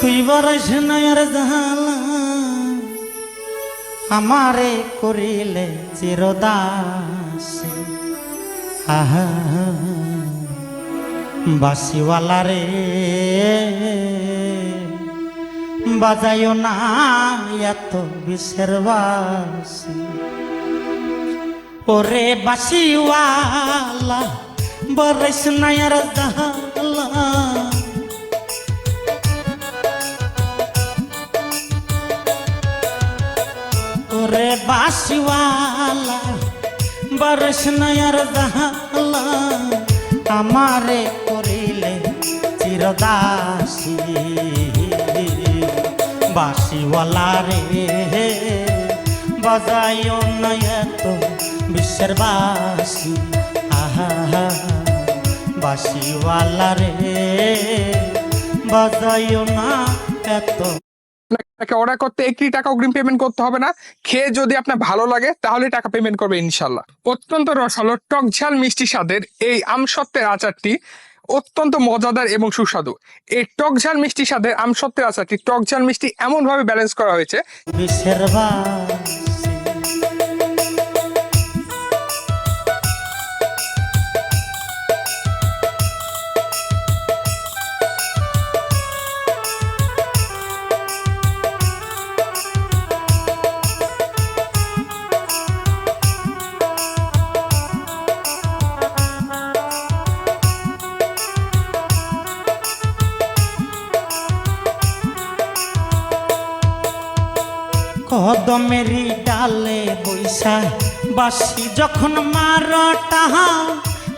তুই বরস নয়র জালা আমারে করিলে চিরদাসী। আহা বাসিওয়ালা রে বাজাইও না এত বিষের বাসি। ওরে বাসিওয়ালা বরস নয়র জালা রে বাসিওয়ালা বরস নয়র জালা আমারে করিলে চিরদাসী। বাসিওয়ালা রে বাজাইও না এত বিশ্বের বাসি। আহা বাসিওয়ালা রে বাজাইও না এত। অর্ডার করতে 1 টাকা অগ্রিম পেমেন্ট করতে হবে না। খেয়ে যদি আপনার ভালো লাগে তাহলে টাকা পেমেন্ট করবে ইনশাল্লাহ। অত্যন্ত রসালো টক ঝাল মিষ্টি স্বাদের এই আমসত্ত্বের আচারটি অত্যন্ত মজাদার এবং সুস্বাদু। এই টক ঝাল মিষ্টি স্বাদের আমসত্ত্বের আচারটি টক ঝাল মিষ্টি এমন ভাবে ব্যালেন্স করা হয়েছে। কদমেরি ডালে বৈশা বাসি যখন মারটা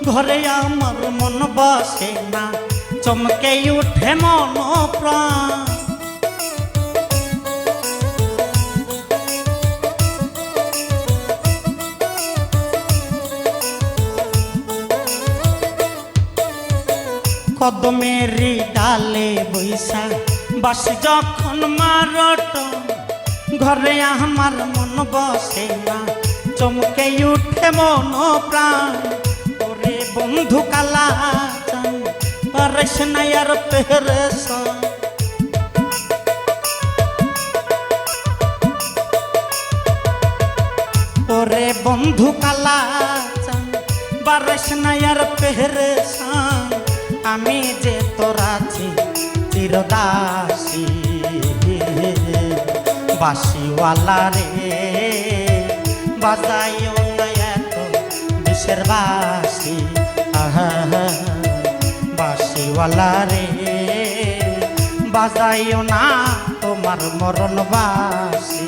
ঘরে আমার মন বসে না চমকে উঠে মন প্রাণ। কদমেরি ডালে বৈশা বাসি যখন মারটা ঘরে আমার মন বসে না চমকে উঠে মন প্রাণ। ওরে বন্ধু কালা চান পারেস না আর পেরেশান। ওরে বন্ধু কালা চান পারেস না আর পেরেশান। আমি যে তোর আছি চিরদাসী। বাসিওয়ালা রে বাজাইও না এত বিষের বাসি। আহা বাসিওয়ালা রে বাজাইও না তোমার মরণ বাসি।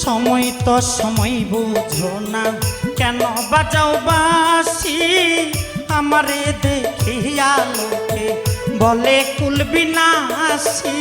সময় তো সময় বুঝো না কেন বাজাও বাসি। আমারে দেখিয়া লোকে বলে কুল বিনাশী।